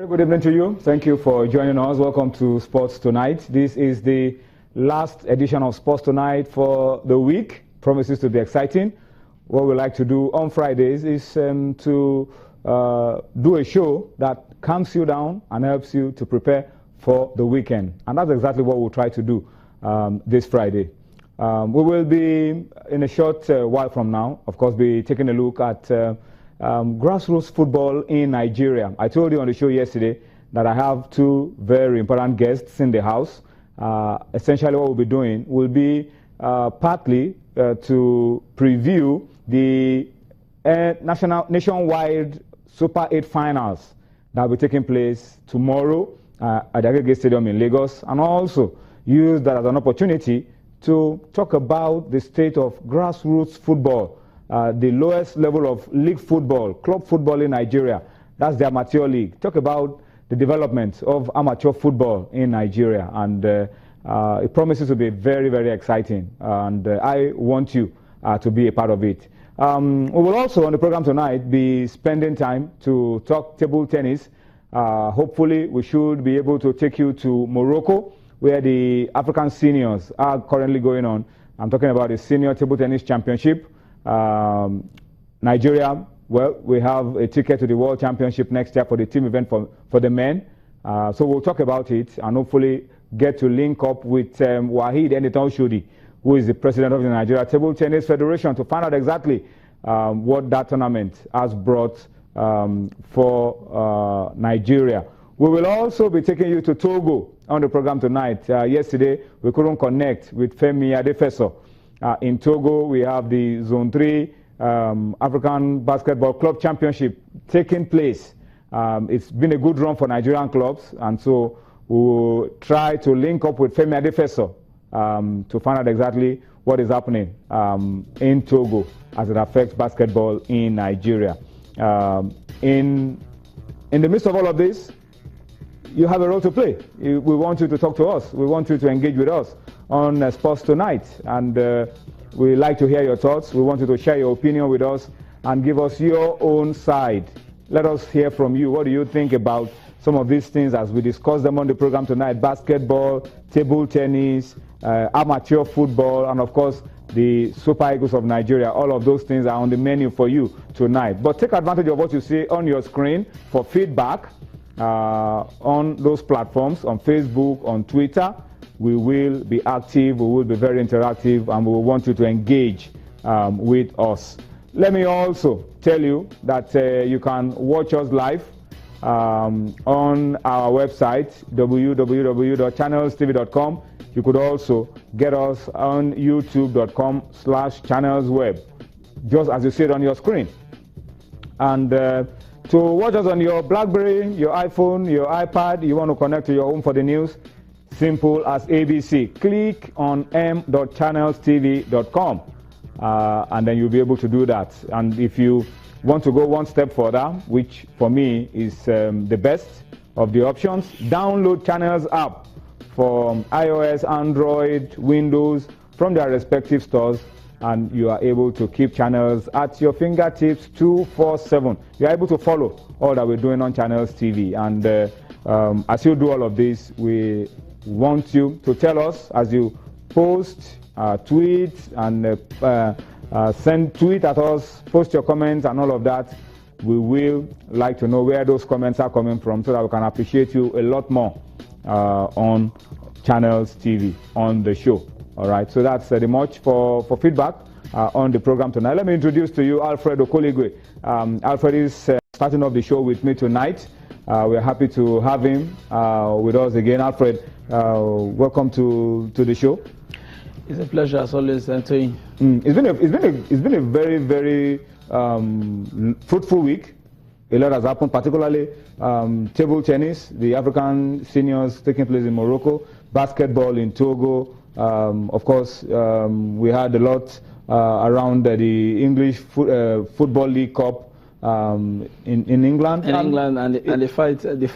Very good evening to you. Thank you for joining us. Welcome to Sports Tonight. This is the last edition of Sports Tonight for the week. Promises to be exciting. What we like to do on Fridays is to do a show that calms you down and helps you to prepare for the weekend. And that's exactly what we'll try to do this Friday. We will be, in a short while from now, of course, be taking a look at grassroots football in Nigeria. I told you on the show yesterday that I have two very important guests in the house. Essentially what we'll be doing will be partly to preview the nationwide Super 8 finals that will be taking place tomorrow at the Agege Stadium in Lagos, and also use that as an opportunity to talk about the state of grassroots football, the lowest level of league football, club football in Nigeria. That's the amateur league. Talk about the development of amateur football in Nigeria, and it promises to be very, very exciting, and I want you to be a part of it. We will also, on the program tonight, be spending time to talk table tennis. Hopefully, we should be able to take you to Morocco, where the African seniors are currently going on. I'm talking about the Senior Table Tennis Championship. Nigeria, well, we have a ticket to the World Championship next year for the team event for the men. So we'll talk about it and hopefully get to link up with Wahid Enitan Shudi, who is the president of the Nigeria Table Tennis Federation, to find out exactly what that tournament has brought for Nigeria. We will also be taking you to Togo on the program tonight. Yesterday, we couldn't connect with Femi Adefeso. In Togo, we have the Zone 3 African Basketball Club Championship taking place. It's been a good run for Nigerian clubs, and so we'll try to link up with Femi Adefeso to find out exactly what is happening in Togo as it affects basketball in Nigeria. In the midst of all of this, you have a role to play. We want you to talk to us. We want you to engage with us on Sports Tonight. And we like to hear your thoughts. We want you to share your opinion with us and give us your own side. Let us hear from you. What do you think about some of these things as we discuss them on the program tonight? Basketball, table tennis, amateur football, and of course, the Super Eagles of Nigeria. All of those things are on the menu for you tonight. But take advantage of what you see on your screen for feedback. On those platforms, on Facebook, on Twitter. We will be active, we will be very interactive, and we will want you to engage with us. Let me also tell you that you can watch us live on our website, www.channelstv.com. You could also get us on youtube.com/channelsweb, just as you see it on your screen. And to watch us on your BlackBerry, your iPhone, your iPad, you want to connect to your home for the news, simple as ABC. Click on m.channelstv.com and then you'll be able to do that. And if you want to go one step further, which for me is the best of the options, download Channels app for iOS, Android, Windows from their respective stores, and you are able to keep Channels at your fingertips 24/7. You are able to follow all that we're doing on Channels TV. And as you do all of this, we want you to tell us as you post, tweet, and tweet at us, post your comments and all of that. We will like to know where those comments are coming from so that we can appreciate you a lot more on Channels TV, on the show. All right, so that's the much for feedback on the program tonight. Let me introduce to you Alfred Okoligwe. Alfred is starting off the show with me tonight. We're happy to have him with us again. Alfred, welcome to the show. It's a pleasure as always, Anthony. It's been a very, very fruitful week. A lot has happened, particularly table tennis, the African seniors taking place in Morocco, basketball in Togo. Of course, we had a lot around the English Football League Cup in England. In England, and the fight at the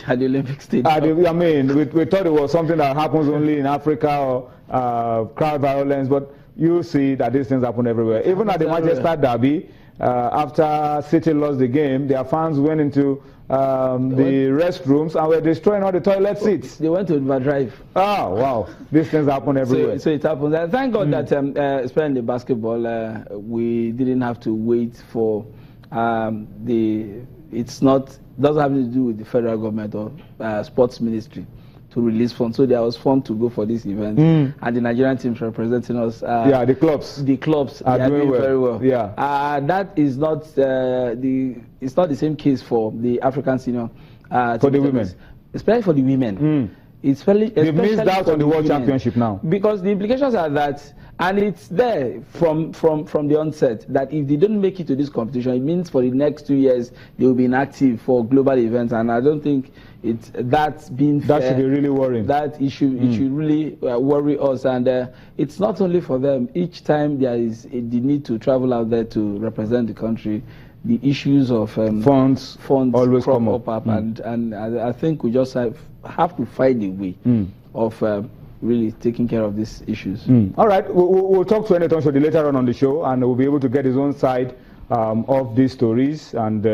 Olympic Stadium. I mean, we thought it was something that happens only in Africa or crowd violence, but you see that these things happen everywhere. Even at the Manchester Derby, after City lost the game, their fans went into the restrooms, and were destroying all the toilet seats. They went to Overdrive. Oh, wow. These things happen everywhere. So it happens. Thank God that, especially in the basketball, we didn't have to wait for doesn't have to do with the federal government or sports ministry to release funds. So there was fun to go for this event, and the Nigerian teams representing us. The clubs. The clubs are doing very well. Yeah. That is not it's not the same case for the African senior. For the women, especially for the women. They've missed out on the World Championship now. Because the implications are that, and it's there from the onset, that if they don't make it to this competition, it means for the next 2 years they will be inactive for global events, and I don't think that's been fair. That should be really worrying. That it should really worry us, and it's not only for them. Each time there is the need to travel out there to represent the country, the issues of funds always come up, and I think we just have to find a way of really taking care of these issues. All right, we'll talk to Enetong Shodi later on the show, and we'll be able to get his own side of these stories and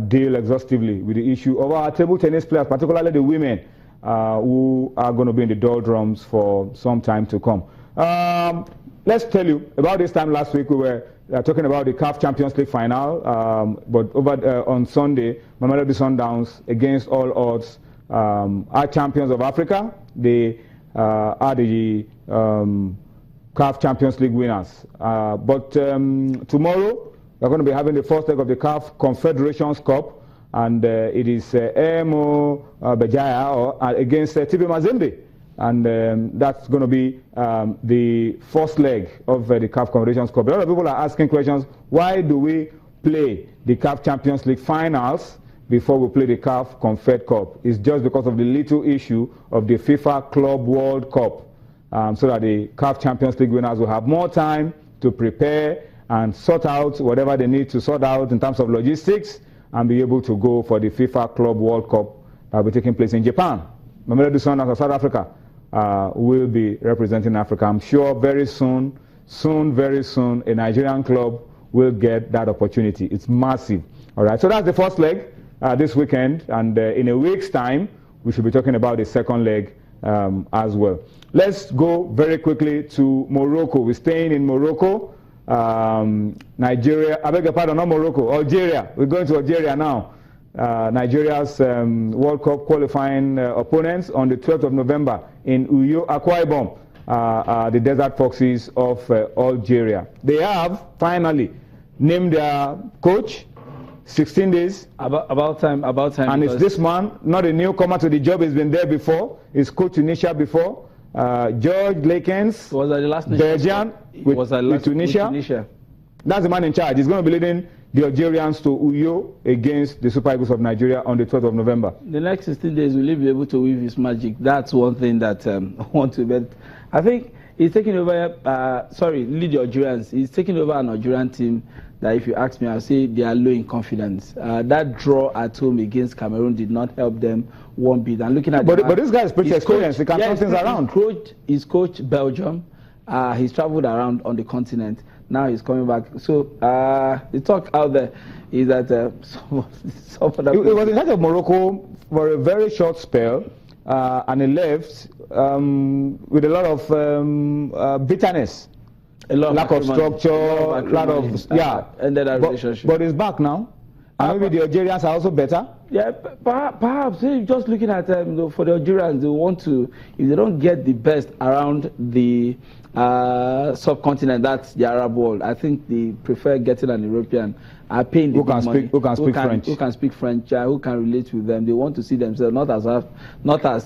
deal exhaustively with the issue of our table tennis players, particularly the women who are going to be in the doldrums for some time to come. Let's tell you, about this time last week we were talking about the CAF Champions League final, but over on Sunday, Mamelodi Sundowns, against all odds, are champions of Africa. They are the CAF Champions League winners. But tomorrow, we're going to be having the first leg of the CAF Confederations Cup, and it is Emo Bejaya against TP Mazembe. And that's going to be the first leg of the CAF Confederations Cup. A lot of people are asking questions, why do we play the CAF Champions League finals before we play the CAF Confed Cup? It's just because of the little issue of the FIFA Club World Cup, so that the CAF Champions League winners will have more time to prepare and sort out whatever they need to sort out in terms of logistics and be able to go for the FIFA Club World Cup that will be taking place in Japan. Mamelodi Sundowns of South Africa will be representing Africa. I'm sure very soon, very soon, a Nigerian club will get that opportunity. It's massive. All right, so that's the first leg this weekend, and in a week's time, we should be talking about the second leg as well. Let's go very quickly to Morocco. We're staying in Morocco. Nigeria, I beg your pardon, not Morocco, Algeria. We're going to Algeria now. Nigeria's World Cup qualifying opponents on the 12th of November in Uyo, Akwa Ibom, the Desert Foxes of Algeria. They have finally named their coach. 16 days. About time. And it's this man, not a newcomer to the job. He's been there before. He's coached Tunisia before. George Lakens, was that the last Belgian with Tunisia. That's the man in charge. He's going to be leading the Algerians to Uyo against the Super Eagles of Nigeria on the 12th of November. The next 16 days, will he be able to weave his magic? That's one thing that I want to bet. I think he's taking over, lead the Algerians. He's taking over an Algerian team that, if you ask me, I'll say they are low in confidence. That draw at home against Cameroon did not help them one bit. And looking at but this guy is pretty experienced. He can turn things around. He's coached Belgium. He's traveled around on the continent. Now he's coming back. So the talk out there is that some other he was in charge of Morocco for a very short spell, and he left with a lot of bitterness. A lot lack of structure, a lot of ended that relationship. But he's back now, and maybe the Algerians are also better. Yeah, perhaps. Just looking at for the Algerians, they want to, if they don't get the best around the subcontinent, that's the Arab world. I think they prefer getting an European, paying the money, who can speak French, who can relate with them. They want to see themselves not as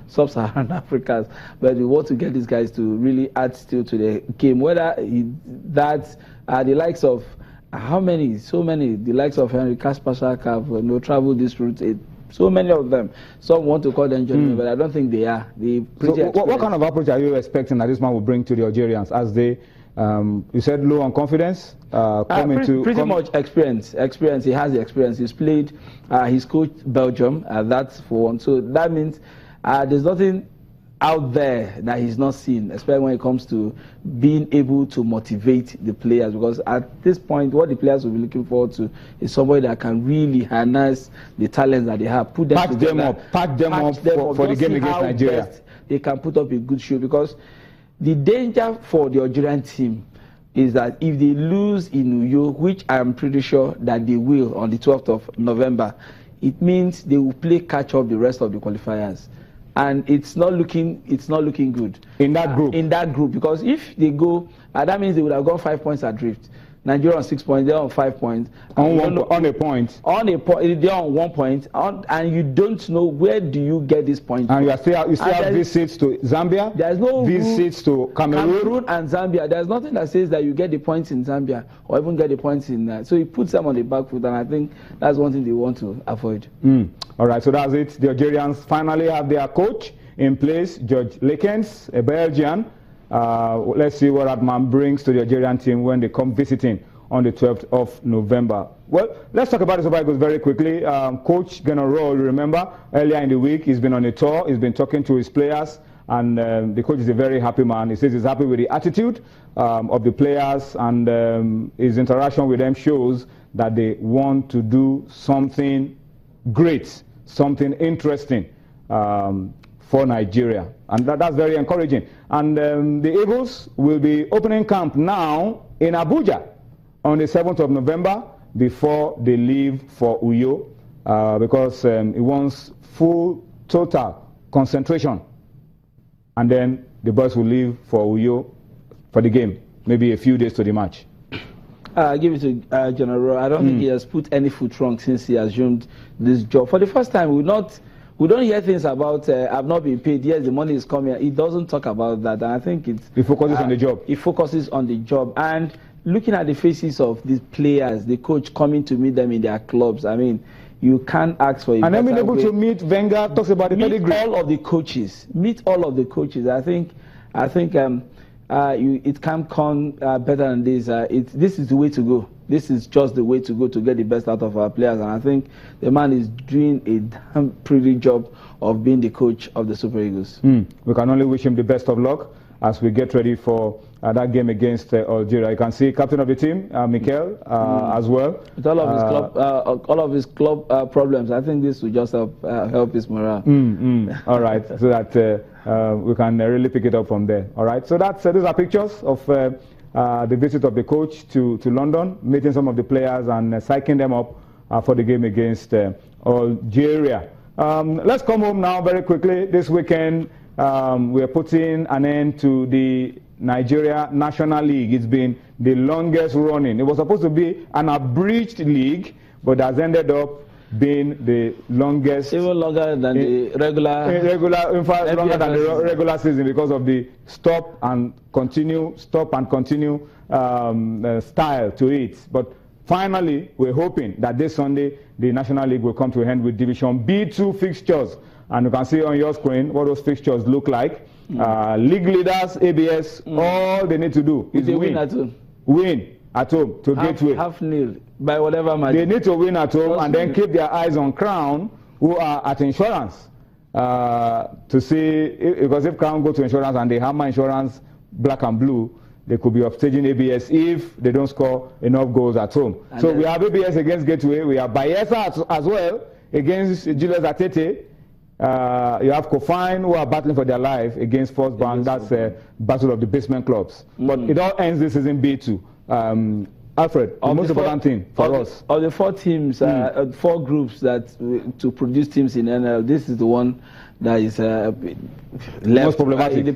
sub-Saharan Africans, but they want to get these guys to really add still to the game. Whether that's the likes of the likes of Henry Kasparsak have traveled this route. So many of them. Some want to call them journeymen, but I don't think they are. What kind of approach are you expecting that this man will bring to the Algerians as they, you said, low on confidence? Pretty much experience. He has the experience. He's played, he's coached Belgium, that's for one. So that means there's nothing out there that he's not seen, especially when it comes to being able to motivate the players. Because at this point, what the players will be looking forward to is somebody that can really harness the talents that they have, put them patch together, them up for the game against Nigeria. They can put up a good show, because the danger for the Algerian team is that if they lose in Uyo, which I'm pretty sure that they will on the 12th of November, it means they will play catch up the rest of the qualifiers. And it's not looking good in that group. In that group, because if they go, that means they would have gone 5 points adrift. Nigeria on 6 points, they're on 5 points. On a point. They're on 1 point, and you don't know where do you get this point. And you still have visits to Zambia. There's no visits to Cameroon and Zambia. There's nothing that says that you get the points in Zambia or even get the points in. So it puts them on the back foot, and I think that's one thing they want to avoid. All right, so that's it. The Algerians finally have their coach in place, George Lekens, a Belgian. Let's see what that man brings to the Algerian team when they come visiting on the 12th of November. Well, let's talk about the Super Eagles very quickly. Coach Gennaro, remember, earlier in the week, he's been on a tour. He's been talking to his players, and the coach is a very happy man. He says he's happy with the attitude of the players, and his interaction with them shows that they want to do something great, something interesting for Nigeria, and that's very encouraging. And the Eagles will be opening camp now in Abuja on the 7th of November before they leave for Uyo, because he wants full, total concentration. And then the boys will leave for Uyo for the game, maybe a few days to the match. I give it to General. I don't think he has put any foot wrong since he assumed this job. For the first time, we don't hear things about I've not been paid. Yes, the money is coming. He doesn't talk about that. And I think he focuses on the job. He focuses on the job. And looking at the faces of these players, the coach coming to meet them in their clubs, I mean, you can't ask for it. And then being able to meet Wenger, talks about the pedigree. Meet all of the coaches. Meet all of the coaches. I think it can't come better than this. This is the way to go. This is just the way to go to get the best out of our players. And I think the man is doing a damn pretty job of being the coach of the Super Eagles. We can only wish him the best of luck as we get ready for that game against Algeria. You can see captain of the team, Mikel, as well. With all of his club problems, I think this will just help his morale. All right, so that we can really pick it up from there. All right, so these are pictures of the visit of the coach to London, meeting some of the players and psyching them up for the game against Algeria. Let's come home now very quickly. This weekend, we are putting an end to the Nigeria National League. It's been the longest running. It was supposed to be an abridged league, but has ended up being the longest. Even longer than the regular. In fact, longer than the regular season because of the stop and continue style to it. But finally, we're hoping that this Sunday, the National League will come to an end with Division B2 fixtures. And you can see on your screen what those fixtures look like. League leaders, ABS, all they need to do is win at home. Win at home to Gateway. Half nil by whatever margin. They need to win at home and then keep their eyes on Crown, who are at Insurance, to see, because if Crown go to Insurance and they hammer Insurance black and blue, they could be upstaging ABS if they don't score enough goals at home. And so we have ABS against Gateway. We have Bayelsa as well against Julius Atete. You have Kofine, who are battling for their life against First Bank. That's a battle of the basement clubs. But it all ends this season B2. Alfred, the most important thing for us. Of the 4 teams, 4 groups to produce teams in NL, this is the one that is most problematic.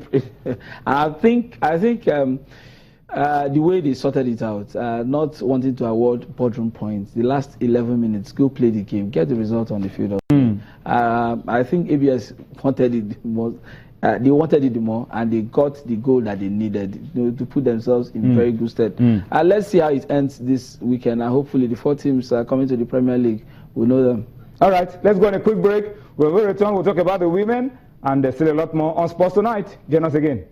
I think the way they sorted it out, not wanting to award boardroom points, the last 11 minutes, go play the game, get the result on the field. I think ABS wanted it more. They wanted it more, and they got the goal that they needed to put themselves in very good stead. Let's see how it ends this weekend, and hopefully the 4 teams coming to the Premier League will know them. All right, let's go on a quick break. When we return, we'll talk about the women, and there's still a lot more on Sports Tonight. Join us again.